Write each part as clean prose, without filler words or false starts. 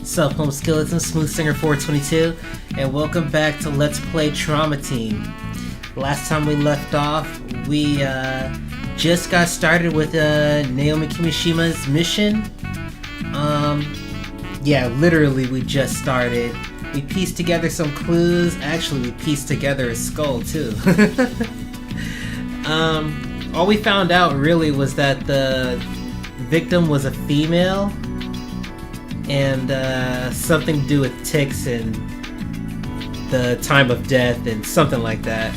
Sup, Home Skeleton, Smooth Singer 422, and welcome back to Let's Play Trauma Team. Last time we left off, we just got started with Naomi Kimishima's mission. Yeah, literally we just started. We pieced together some clues. Actually, we pieced together a skull too. All we found out really was that the victim was a female, and something to do with ticks and the time of death and something like that.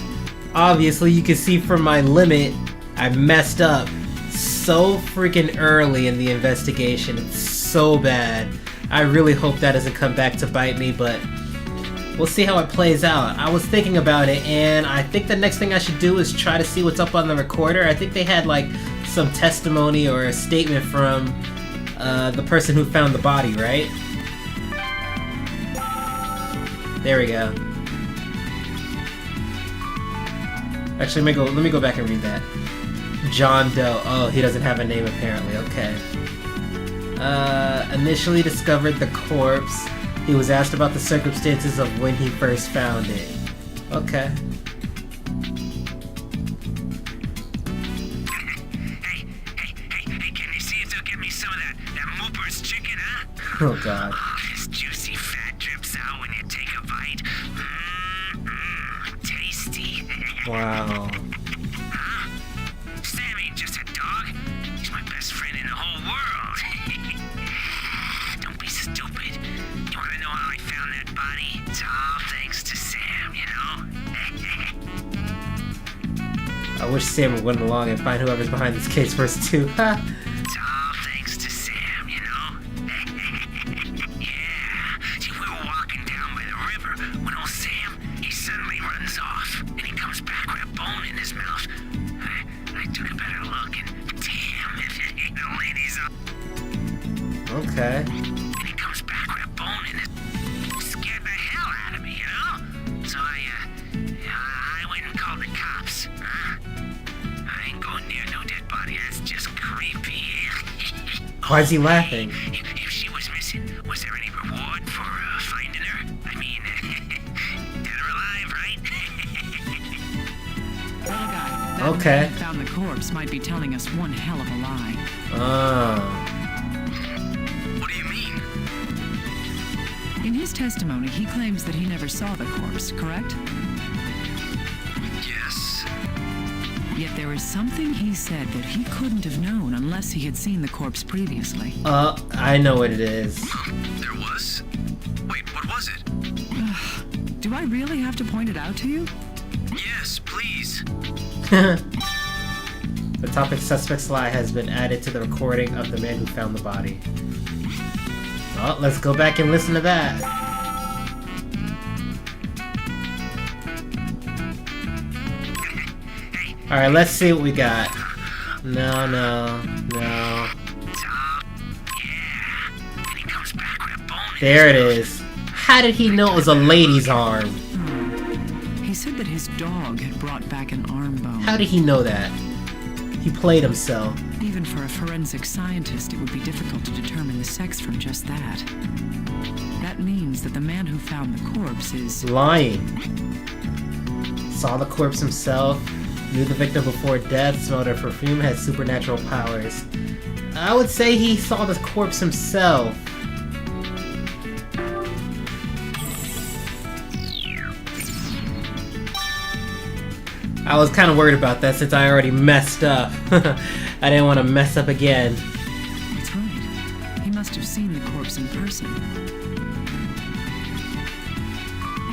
Obviously, you can see from my limit, I messed up so freaking early in the investigation. It's so bad. I really hope that doesn't come back to bite me, but we'll see how it plays out. I was thinking about it, and I think the next thing I should do is try to see what's up on the recorder. I think they had like some testimony or a statement from the person who found the body, right? There we go. Actually, let me go back and read that. John Doe. Oh, he doesn't have a name apparently. Okay. Initially discovered the corpse. He was asked about the circumstances of when he first found it. Okay. Oh god. Oh, this juicy fat drips out when you take a bite. Tasty. Wow. Huh? Sam ain't just a dog. He's my best friend in the whole world. Don't be stupid. You want to know how I found that body? It's all thanks to Sam, you know? I wish Sam would run along and find whoever's behind this case first too. Ha! It's all thanks to Sam, you know? Yeah. See, we were walking down by the river when old Sam, he suddenly runs off. And he comes back with a bone in his mouth. I took a better look and damn, the lady's up. Okay. And he comes back with a bone in his... Scared the hell out of me, you know? So I went and called the cops. I ain't going near no dead body. That's just creepy. Why is he laughing? If she was missing, was there any reward for finding her? I mean, dead or alive, right? Well, guy, that Okay. man who found the corpse might be telling us one hell of a lie. Oh. What do you mean? In his testimony, he claims that he never saw the corpse, correct? Yes. Yet there is something he said that he couldn't have known unless he had seen the corpse previously. I know what it is. There was? Wait, what was it? Do I really have to point it out to you? Yes, please. The topic suspect's lie has been added to the recording of the man who found the body. Well, let's go back and listen to that. Alright, let's see what we got. No. And he comes back with a bone in There it is. How did he know it was a lady's arm? He said that his dog had brought back an arm bone. How did he know that? He played himself. Even for a forensic scientist, it would be difficult to determine the sex from just that. That means that the man who found the corpse is... Lying. Saw the corpse himself. Knew the victim before death. Smelled her perfume. Had supernatural powers. I would say he saw the corpse himself. I was kind of worried about that since I already messed up. I didn't want to mess up again. That's right. He must have seen the corpse in person.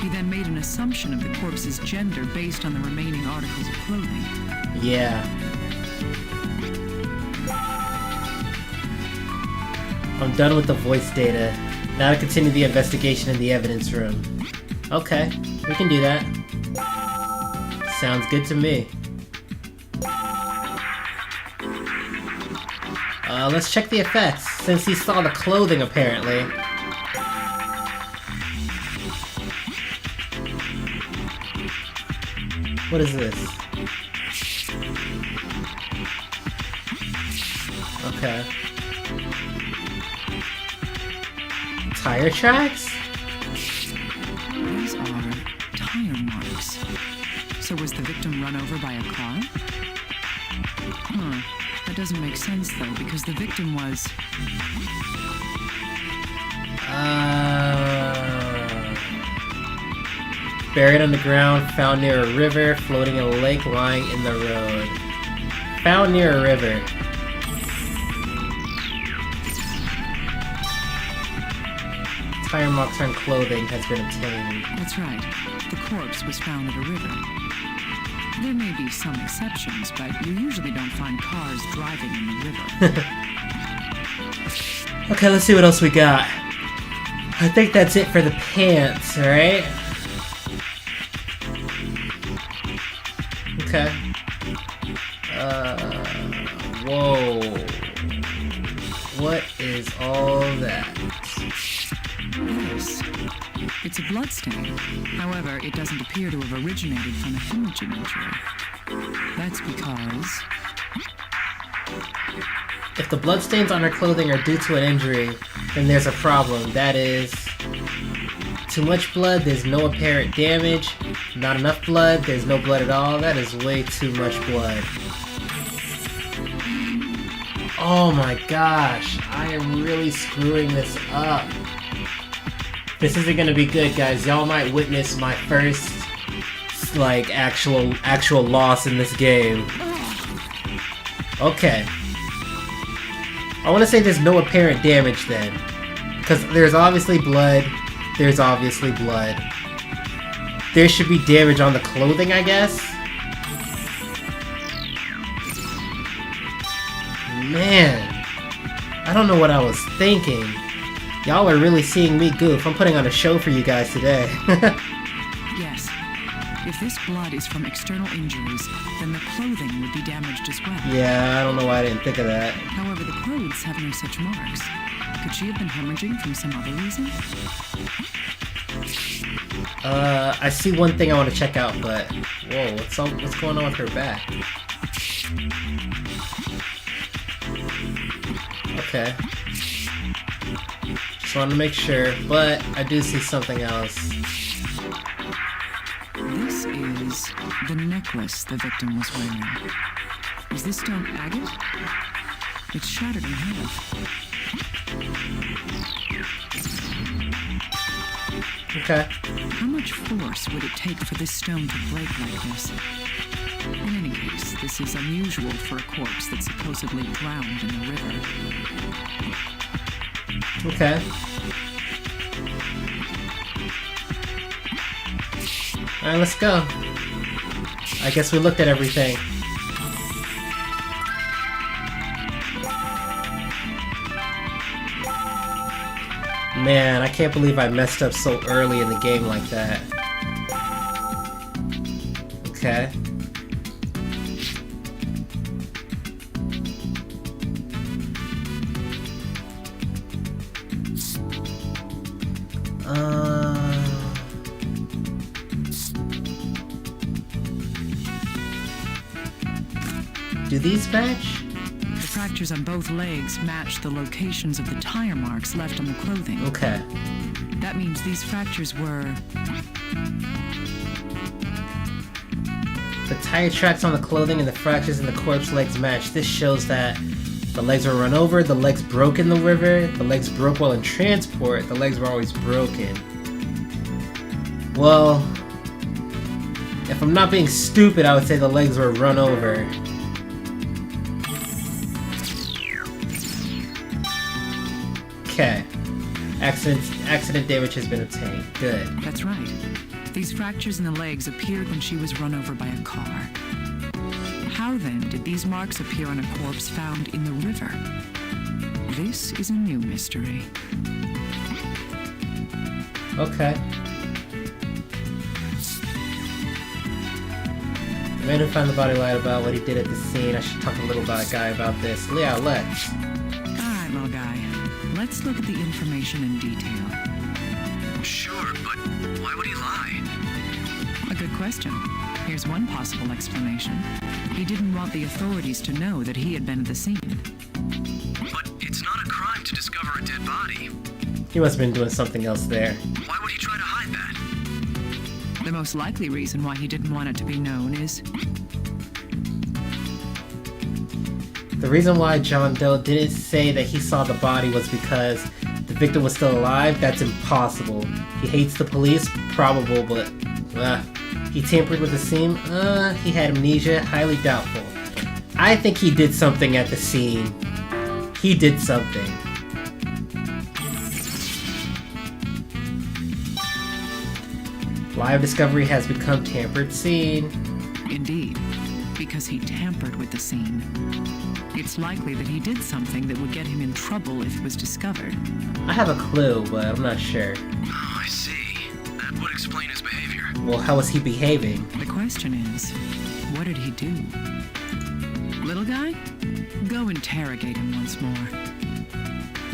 He then made an assumption of the corpse's gender based on the remaining articles of clothing. Yeah. I'm done with the voice data. Now to continue the investigation in the evidence room. Okay, we can do that. Sounds good to me. Let's check the effects, since he saw the clothing apparently. What is this? Okay. tire tracks? These are tire marks. So was the victim run over by a car? That doesn't make sense though, because the victim was... Buried on the ground, found near a river, floating in a lake, lying in the road. Found near a river. Tire marks on clothing has been obtained. That's right. The corpse was found at a river. There may be some exceptions, but you usually don't find cars driving in the river. Okay, let's see what else we got. I think that's it for the pants, alright? Okay. Whoa. What is all that? Yes. It's a bloodstain. However, it doesn't appear to have originated from a hemorrhaging injury. That's because... If the bloodstains on her clothing are due to an injury, then there's a problem. That is... Too much blood, there's no apparent damage. Not enough blood, there's no blood at all. That is way too much blood. Oh my gosh, I am really screwing this up. This isn't gonna be good, guys. Y'all might witness my first, like, actual loss in this game. Okay. I want to say there's no apparent damage then. Because there's obviously blood. There's obviously blood. There should be damage on the clothing, I guess? Man. I don't know what I was thinking. Y'all are really seeing me goof. I'm putting on a show for you guys today. Yes. If this blood is from external injuries, then the clothing would be damaged as well. Yeah, I don't know why I didn't think of that. However, the clothes have no such marks. Could she have been hemorrhaging from some other reason? I see one thing I want to check out, but... Whoa, what's going on with her back? Okay. Just wanted to make sure, but I do see something else. This is the necklace the victim was wearing. Is this stone agate? It's shattered in half. Okay. How much force would it take for this stone to break like this? In any case, this is unusual for a corpse that's supposedly drowned in the river. Okay. Alright, let's go. I guess we looked at everything. Man, I can't believe I messed up so early in the game like that. Okay. Do these match? The fractures on both legs match the locations of the tire marks left on the clothing. Okay. That means these fractures were... The tire tracks on the clothing and the fractures in the corpse legs match. This shows that the legs were run over, the legs broke in the river, the legs broke while in transport, the legs were always broken. Well, if I'm not being stupid, I would say the legs were run over. Okay. Accident damage has been obtained. Good. That's right. These fractures in the legs appeared when she was run over by a car. How then did these marks appear on a corpse found in the river? This is a new mystery. Okay. The man who found the body lied about what he did at the scene. I should talk a little guy about this. Yeah, let's. Alright, little guy. Let's look at the information in detail. Sure, but why would he lie? A good question. Here's one possible explanation. He didn't want the authorities to know that he had been at the scene. But it's not a crime to discover a dead body. He must have been doing something else there. Why would he try to hide that? The most likely reason why he didn't want it to be known is The reason why John Doe didn't say that he saw the body was because the victim was still alive. That's impossible. He hates the police, probable, but he tampered with the scene. He had amnesia, highly doubtful. I think he did something at the scene. He did something. Live discovery has become tampered scene. indeed, because he tampered with the scene. It's likely that he did something that would get him in trouble if it was discovered. I have a clue, but I'm not sure. Oh, I see. That would explain his behavior. Well, how was he behaving? The question is, what did he do? Little guy? Go interrogate him once more.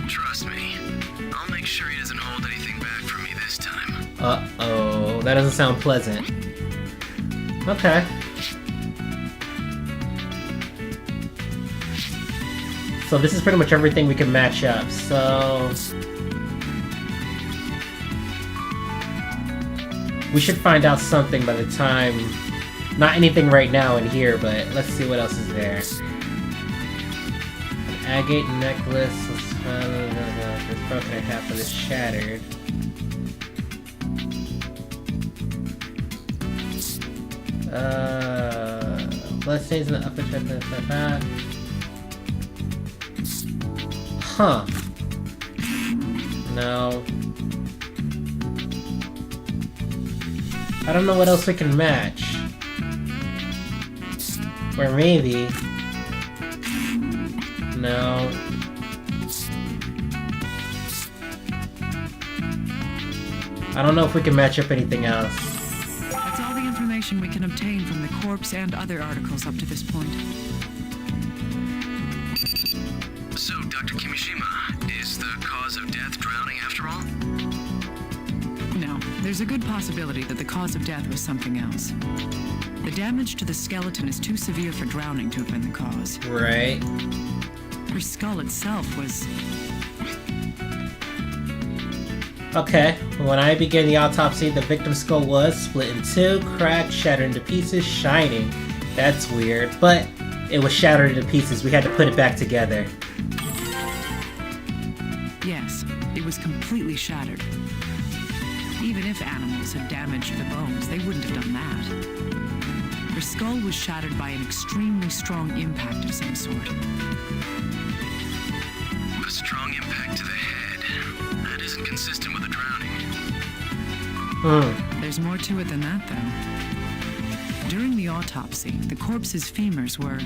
Trust me. I'll make sure he doesn't hold anything back from me this time. Uh-oh, that doesn't sound pleasant. Okay. So this is pretty much everything we can match up, so... we should find out something by the time... not anything right now in here, but let's see what else is there. An agate necklace, it's broken in half, but it's shattered. Bloodstains in the upper chest. Huh. No. I don't know what else we can match. Or maybe... no. I don't know if we can match up anything else. That's all the information we can obtain from the corpse and other articles up to this point. So, Dr. Kimishima, is the cause of death drowning after all? No, there's a good possibility that the cause of death was something else. The damage to the skeleton is too severe for drowning to have been the cause. Right. Her skull itself was... Okay, when I began the autopsy, the victim's skull was split in two, cracked, shattered into pieces, shining. That's weird, but it was shattered into pieces. We had to put it back together. Yes, it was completely shattered. Even if animals had damaged the bones, they wouldn't have done that. Her skull was shattered by an extremely strong impact of some sort. A strong impact to the head. That isn't consistent with a drowning. There's more to it than that, though. During the autopsy, the corpse's femurs were...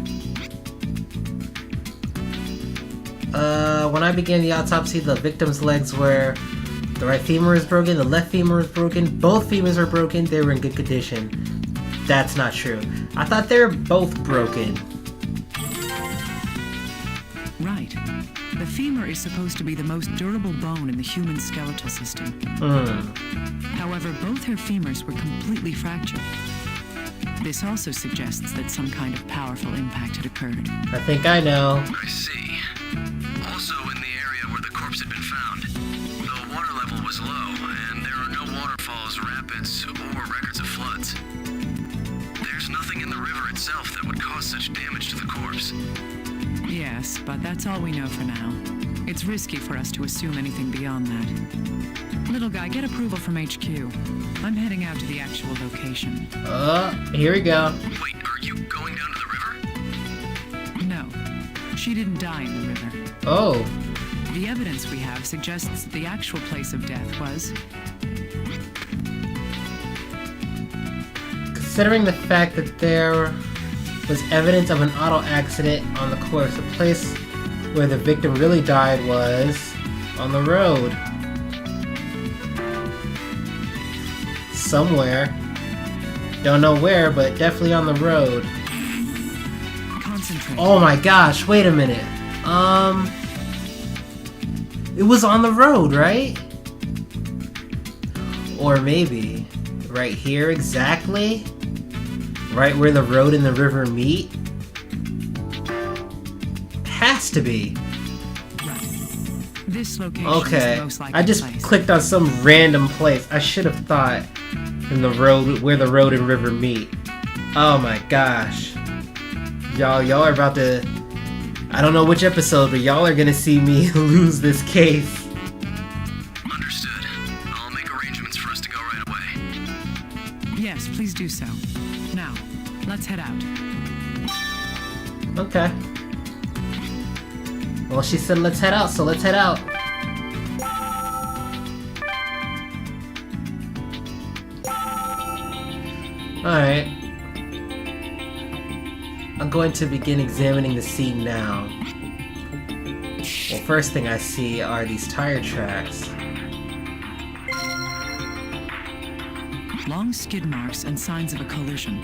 When I began the autopsy, the victim's legs were... the right femur is broken, the left femur is broken, both femurs are broken, they were in good condition. That's not true. I thought they were both broken. Right. The femur is supposed to be the most durable bone in the human skeletal system. However, both her femurs were completely fractured. This also suggests that some kind of powerful impact had occurred. I think I know. I see. Also, in the area where the corpse had been found, the water level was low, and there are no waterfalls, rapids, or records of floods. There's nothing in the river itself that would cause such damage to the corpse. Yes, but that's all we know for now. It's risky for us to assume anything beyond that. Little guy, get approval from HQ. I'm heading out to the actual location. Here we go. Wait, are you going down to the river? No, she didn't die in the river. Oh. The evidence we have suggests that the actual place of death was... Considering the fact that there was evidence of an auto accident on the corpse, the place where the victim really died was on the road. Somewhere. Don't know where, but definitely on the road. Concentrate. Oh my gosh, wait a minute. It was on the road, right? Or maybe right here exactly? Right where the road and the river meet? Has to be. Right. This location is Okay. the most likely I just place. clicked on some random place. I should have thought in the road where the road and river meet. Oh my gosh. Y'all are about to... I don't know which episode, but y'all are gonna see me lose this case. Understood. I'll make arrangements for us to go right away. Yes, please do so. Now, let's head out. Okay. Well, she said let's head out, so let's head out. Alright. I'm going to begin examining the scene now. Well, first thing I see are these tire tracks. Long skid marks and signs of a collision.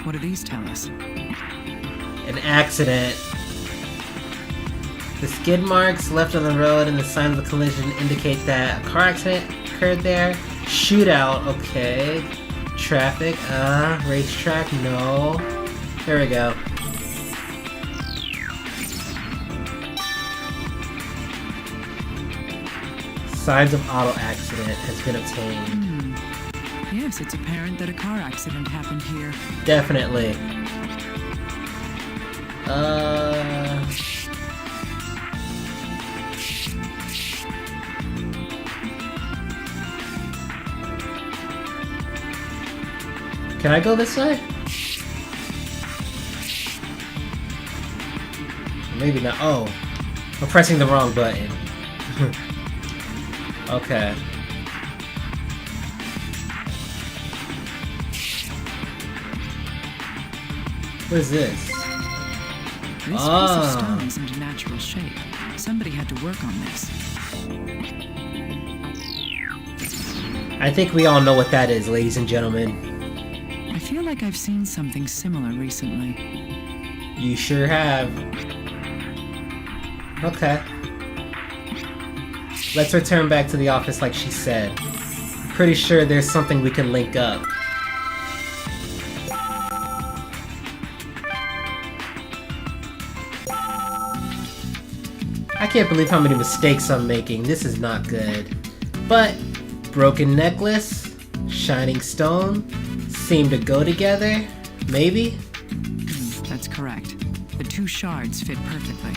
What do these tell us? An accident. The skid marks left on the road and the signs of the collision indicate that a car accident occurred there. Shootout, okay. Traffic, racetrack, no. There we go. Signs of auto accident has been obtained. Yes, it's apparent that a car accident happened here. Definitely. Can I go this way? Maybe not. Oh, I'm pressing the wrong button. Okay. What is this? This piece of stone isn't a natural shape. Somebody had to work on this. I think we all know what that is, ladies and gentlemen. I feel like I've seen something similar recently. You sure have. Okay. Let's return back to the office like she said. I'm pretty sure there's something we can link up. I can't believe how many mistakes I'm making. This is not good. But broken necklace, shining stone seem to go together. Maybe? That's correct. The two shards fit perfectly.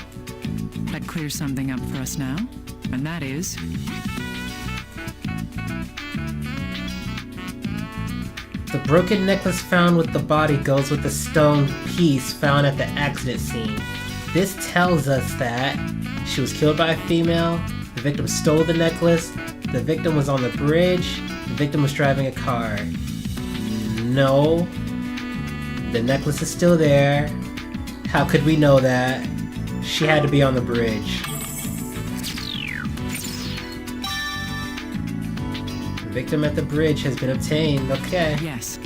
That clears something up for us now, and that is... The broken necklace found with the body goes with the stone piece found at the accident scene. This tells us that she was killed by a female, the victim stole the necklace, the victim was on the bridge, the victim was driving a car. No. The necklace is still there. How could we know that? She had to be on the bridge. The victim at the bridge has been obtained. Okay. Yes,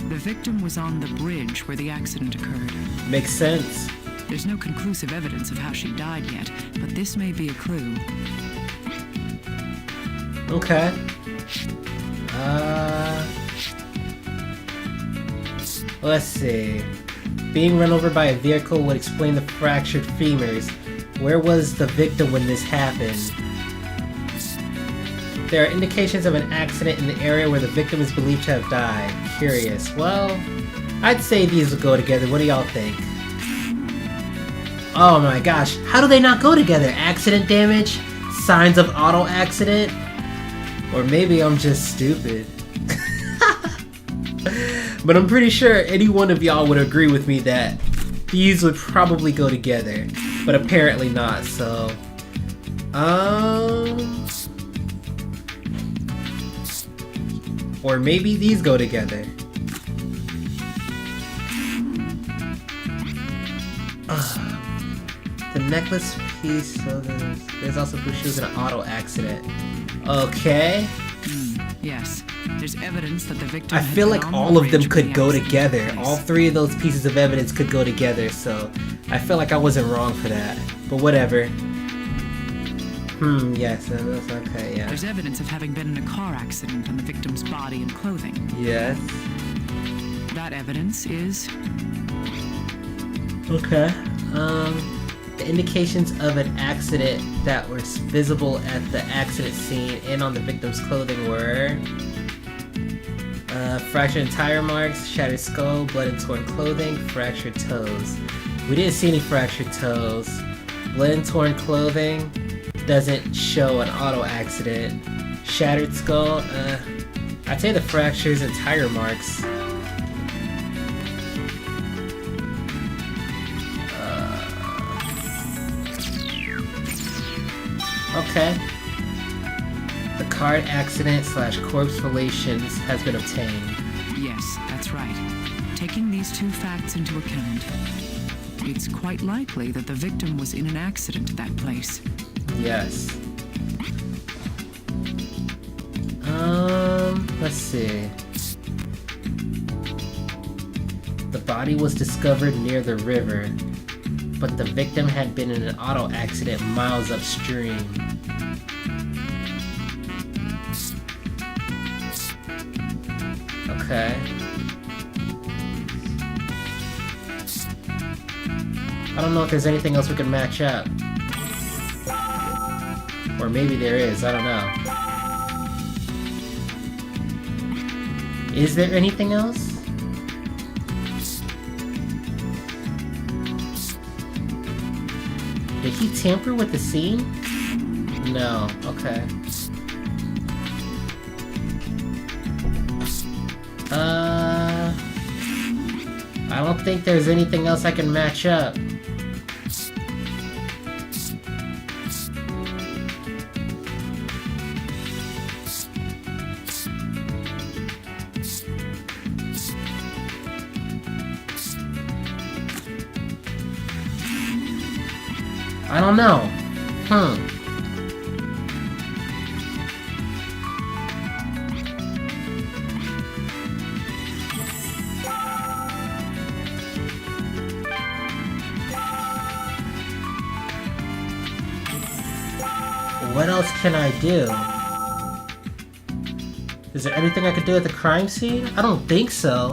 the victim was on the bridge where the accident occurred. Makes sense. There's no conclusive evidence of how she died yet, but this may be a clue. Okay. Let's see. Being run over by a vehicle would explain the fractured femurs. Where was the victim when this happened? There are indications of an accident in the area where the victim is believed to have died. Curious. Well, I'd say these would go together. What do y'all think? Oh my gosh. How do they not go together? Accident damage? Signs of auto accident? Or maybe I'm just stupid. But I'm pretty sure any one of y'all would agree with me that these would probably go together. But apparently not, so... Or maybe these go together. The necklace piece, so there's also proof she was in an auto accident. Okay. Yes, there's evidence that the victim I had feel been like on the all of them bridge could when the go accident together. took place. All three of those pieces of evidence could go together, so I feel like I wasn't wrong for that. But whatever. Yes, that's okay, yeah. There's evidence of having been in a car accident on the victim's body and clothing. Yes. That evidence is... Okay. The indications of an accident that were visible at the accident scene and on the victim's clothing were fractured tire marks, shattered skull, blood and torn clothing, fractured toes. We didn't see any fractured toes. Blood and torn clothing doesn't show an auto accident. Shattered skull, I'd say the fractures and tire marks. Okay. The card accident / corpse relations has been obtained. Yes, that's right. Taking these two facts into account, it's quite likely that the victim was in an accident at that place. Yes. Let's see. The body was discovered near the river, but the victim had been in an auto accident miles upstream. Okay. I don't know if there's anything else we can match up. Or maybe there is, I don't know. Is there anything else? Did he tamper with the scene? No, okay. I don't think there's anything else I can match up. I don't know. What else can I do? Is there anything I could do at the crime scene? I don't think so.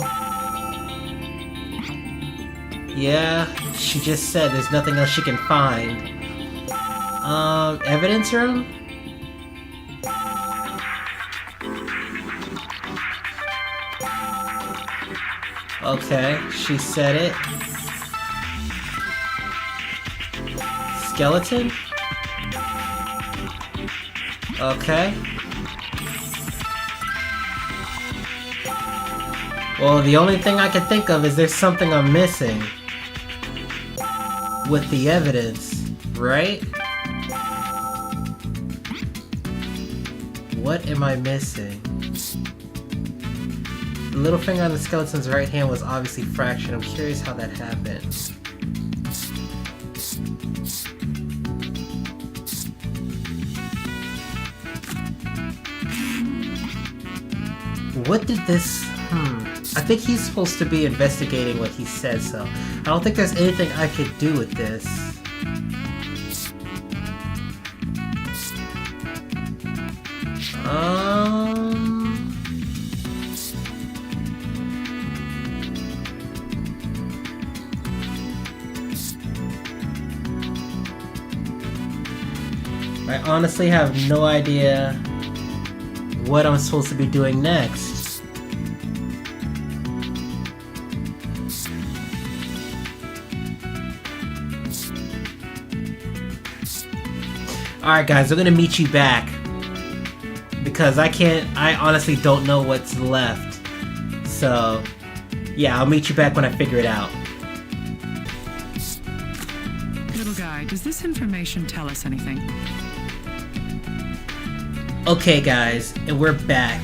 Yeah, she just said there's nothing else she can find. Evidence room? Okay, she said it. Skeleton? Okay. Well, the only thing I can think of is there's something I'm missing with the evidence, right? What am I missing? The little finger on the skeleton's right hand was obviously fractured. I'm curious how that happened. What did this... I think he's supposed to be investigating what he said, so I don't think there's anything I could do with this. I honestly have no idea what I'm supposed to be doing next. Alright guys, I'm gonna meet you back. Because I honestly don't know what's left. So, yeah, I'll meet you back when I figure it out. Little guy, does this information tell us anything? Okay guys, and we're back.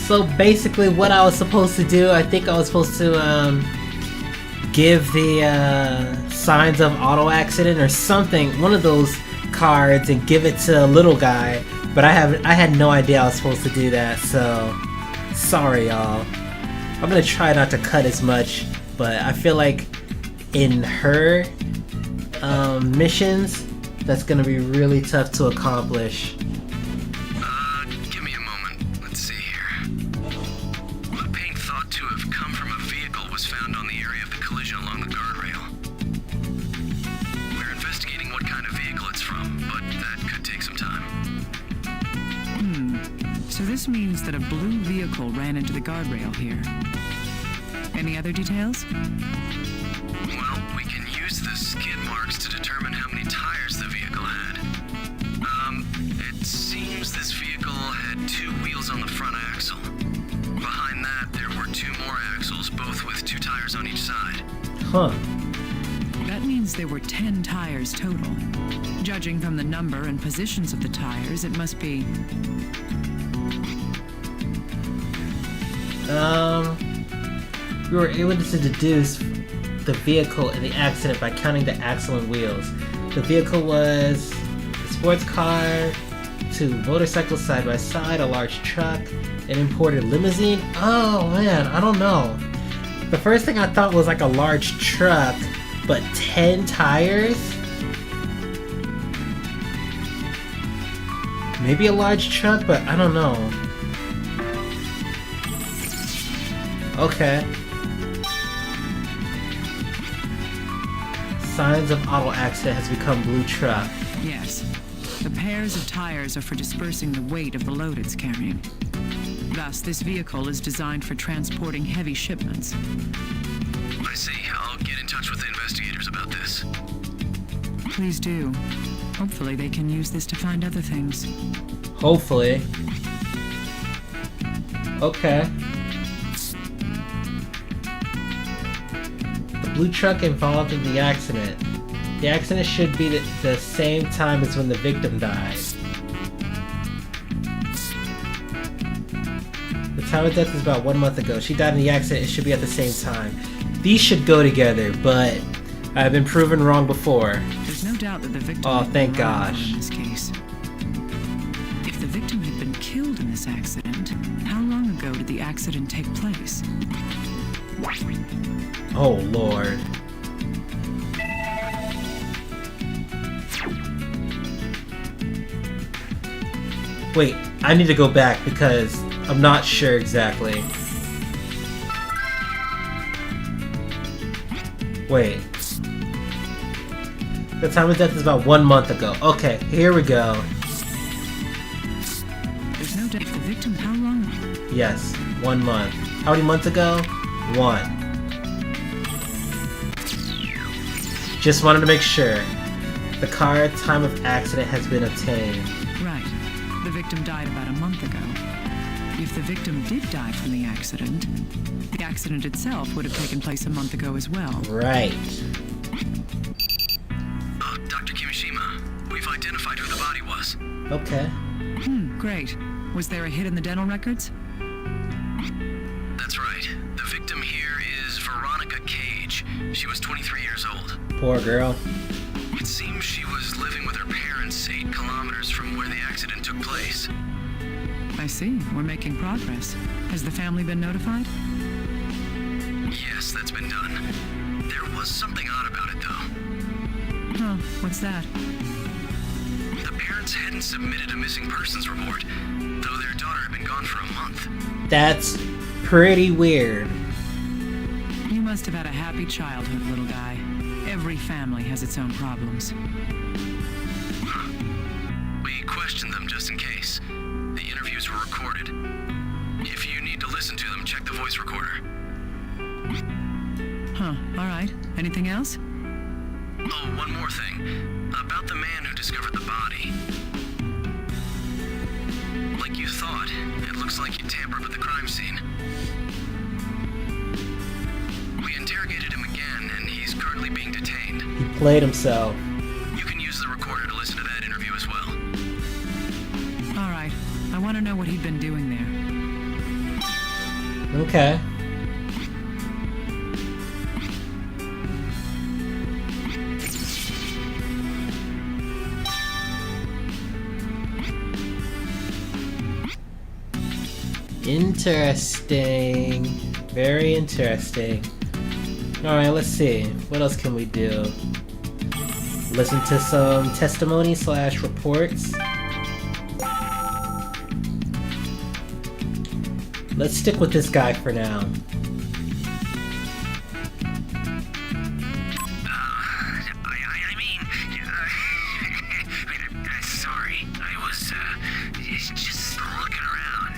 So basically what I was supposed to do, I think I was supposed to, give the, signs of auto accident or something, one of those cards, and give it to a little guy, but I had no idea I was supposed to do that, so sorry y'all. I'm gonna try not to cut as much, but I feel like in her missions, that's gonna be really tough to accomplish. Give me a moment. Let's see here. A paint thought to have come from a vehicle was found on the area of the collision along the guardrail. So this means that a blue vehicle ran into the guardrail here. Any other details? Well, we can use the skid marks to determine how many tires the vehicle had. It seems this vehicle had 2 wheels on the front axle. Behind that, there were 2 more axles, both with 2 tires on each side. Huh. That means there were 10 tires total. Judging from the number and positions of the tires, it must be... We were able to deduce the vehicle in the accident by counting the axle and wheels. The vehicle was a sports car, 2 motorcycles side by side, a large truck, an imported limousine. Oh man, I don't know. The first thing I thought was like a large truck, but 10 tires? Maybe a large truck, but I don't know. Okay. Signs of auto accident has become blue truck. Yes. The pairs of tires are for dispersing the weight of the load it's carrying. Thus, this vehicle is designed for transporting heavy shipments. I see. I'll get in touch with the investigators about this. Please do. Hopefully they can use this to find other things. Hopefully. Okay. The blue truck involved in the accident. The accident should be the same time as when the victim died. The time of death is about 1 month ago. She died in the accident. It should be at the same time. These should go together, but I've been proven wrong before. There's no doubt that the victim Oh, had thank been run over gosh. in this case. If the victim had been killed in this accident, how long ago did the accident take place? Oh, Lord. Wait, I need to go back because I'm not sure exactly. Wait. The time of death is about 1 month ago. Okay, here we go. There's no doubt if the victim, how long? Yes, 1 month. How many months ago? 1. Just wanted to make sure. The car time of accident has been obtained. Right. The victim died about a month ago. If the victim did die from the accident itself would have taken place a month ago as well. Right. Dr. Kimishima, we've identified who the body was. Okay. Great. Was there a hit in the dental records? That's right. The victim here is Veronica Cage. She was 23 years old. Poor girl. It seems she was living with her parents 8 kilometers from where the accident took place. I see. We're making progress. Has the family been notified? Yes, that's been done. There was something odd about it, though. Huh. What's that? The parents hadn't submitted a missing persons report, though their daughter had been gone for a month. That's pretty weird. You must have had a happy childhood, little guy. Every family has its own problems. We questioned them just in case. The interviews were recorded. If you need to listen to them, check the voice recorder. Huh. All right. Anything else? Oh, one more thing. About the man who discovered the body. Like you thought, it looks like you tampered with the crime scene. We interrogated him again, and he's currently being detained. He played himself. You can use the recorder to listen to that interview as well. All right. I want to know what he'd been doing there. Okay. Interesting. Very interesting. Alright, let's see. What else can we do? Listen to some testimony / reports. Let's stick with this guy for now. Sorry, I was just looking around.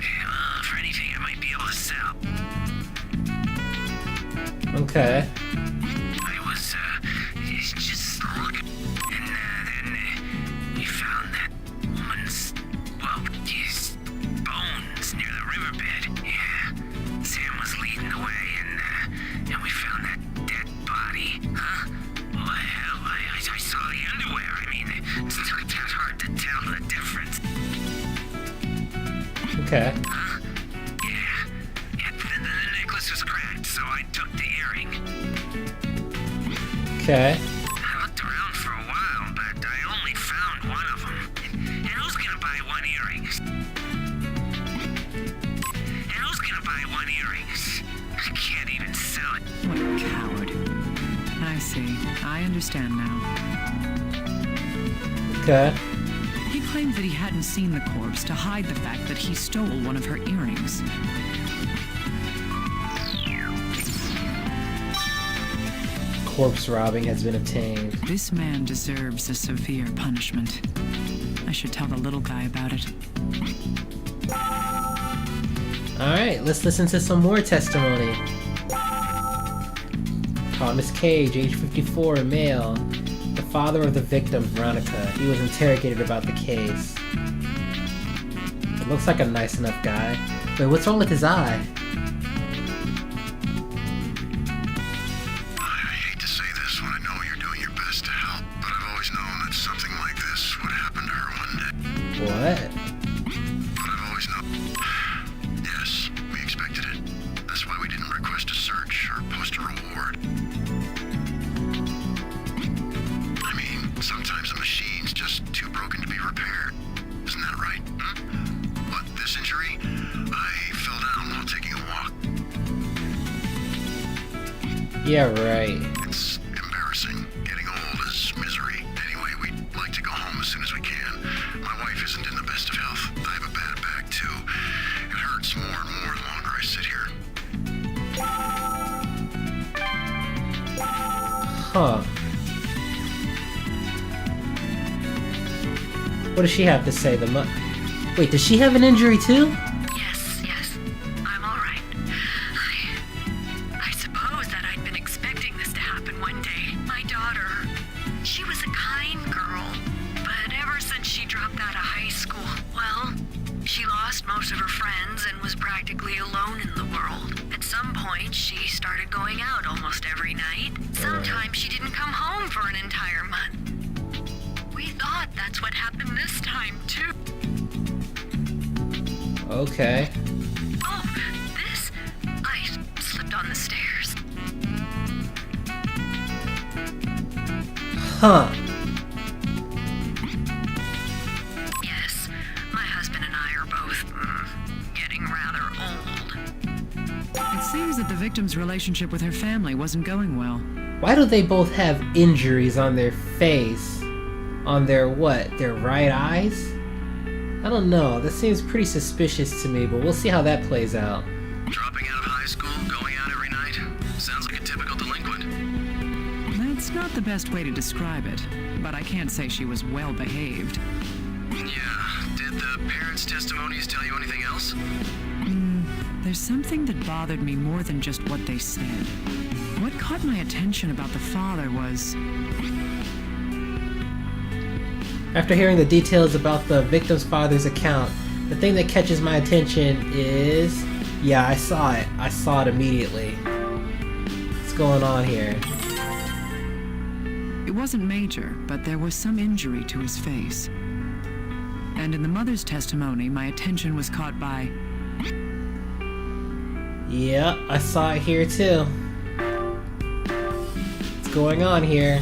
Okay. I was, just looking, and then we found that woman's, well, his bones near the riverbed. Yeah, Sam was leading the way, and we found that dead body. Huh? Well, hell, I saw the underwear. I mean, it's not that hard to tell the difference. Okay. Huh? Yeah, the necklace was cracked, so I took the earring. Okay. I looked around for a while, but I only found one of them. And who's gonna buy one earrings? And who's gonna buy one earrings? I can't even sell it. What a coward. I see. I understand now. Okay. He claimed that he hadn't seen the corpse to hide the fact that he stole one of her earrings. Corpse robbing has been obtained. This man deserves a severe punishment. I should tell the little guy about it. Alright, let's listen to some more testimony. Thomas Cage, age 54, male. The father of the victim, Veronica. He was interrogated about the case. It looks like a nice enough guy. Wait, what's wrong with his eye? I hate to say this when I know you're doing your best to help, but I've always known that something like this would happen to her one day. What? But I've always known. Yes, we expected it. That's why we didn't request a search or post a reward. I mean, sometimes a machine's just too broken to be repaired. Isn't that right? But this injury, I fell down while taking a walk. Yeah, right. It's embarrassing. Getting old is misery. Anyway, we'd like to go home as soon as we can. My wife isn't in the best of health. I have a bad back, too. It hurts more and more the longer I sit here. Huh. What does she have to say? Wait, does she have an injury too? Yes, I'm all right. I suppose that I'd been expecting this to happen one day. My daughter, she was a kind girl, but ever since she dropped out of high school, well, she lost most of her friends and was practically alone in the world. At some point, she started going out almost every night. Sometimes she didn't come home for an entire month. We thought that's what happened this time, too. Okay. Oh, this? I slipped on the stairs. Huh. Yes, my husband and I are both getting rather old. It seems that the victim's relationship with her family wasn't going well. Why do they both have injuries on their face? On their what? Their right eyes? I don't know. That seems pretty suspicious to me, but we'll see how that plays out. Dropping out of high school, going out every night. Sounds like a typical delinquent. That's not the best way to describe it, but I can't say she was well behaved. Yeah. Did the parents' testimonies tell you anything else? There's something that bothered me more than just what they said. What caught my attention about the father was... After hearing the details about the victim's father's account, the thing that catches my attention is... Yeah, I saw it. I saw it immediately. What's going on here? It wasn't major, but there was some injury to his face. And in the mother's testimony, my attention was caught by... Yeah, I saw it here too. What's going on here?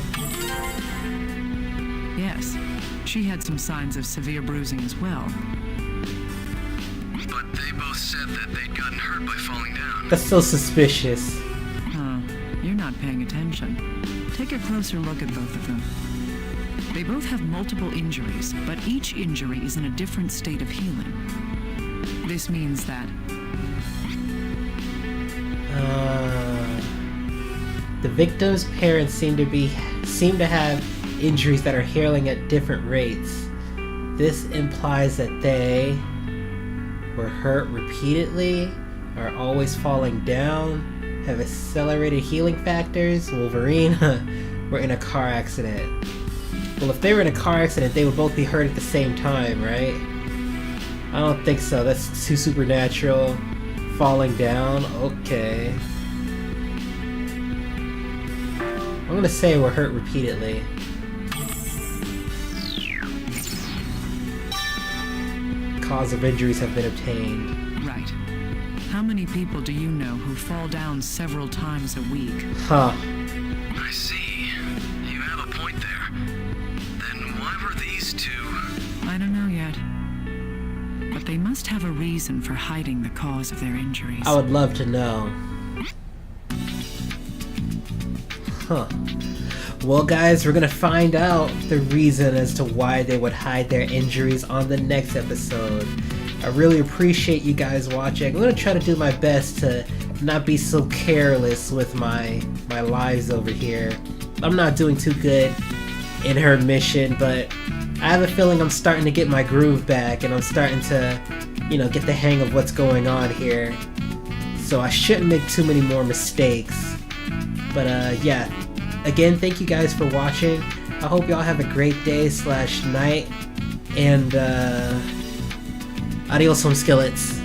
Yes, she had some signs of severe bruising as well. But they both said that they'd gotten hurt by falling down. That's so suspicious. Huh, you're not paying attention. Take a closer look at both of them. They both have multiple injuries, but each injury is in a different state of healing. This means that the victim's parents seem to have injuries that are healing at different rates. This implies that they were hurt repeatedly, are always falling down, have accelerated healing factors. Wolverine were in a car accident. Well, if they were in a car accident, they would both be hurt at the same time, right? I don't think so. That's too supernatural. Falling down? Okay. I'm gonna say we're hurt repeatedly. Cause of injuries have been obtained. Right. How many people do you know who fall down several times a week? Huh. I see. You have a point there. Then why were these two? I don't know yet. But they must have a reason for hiding the cause of their injuries. I would love to know. Huh. Well, guys, we're gonna find out the reason as to why they would hide their injuries on the next episode. I really appreciate you guys watching. I'm gonna try to do my best to not be so careless with my lives over here. I'm not doing too good in her mission, but I have a feeling I'm starting to get my groove back, and I'm starting to, get the hang of what's going on here. So I shouldn't make too many more mistakes. But yeah, again, thank you guys for watching. I hope y'all have a great day/night, and adios, home skillets.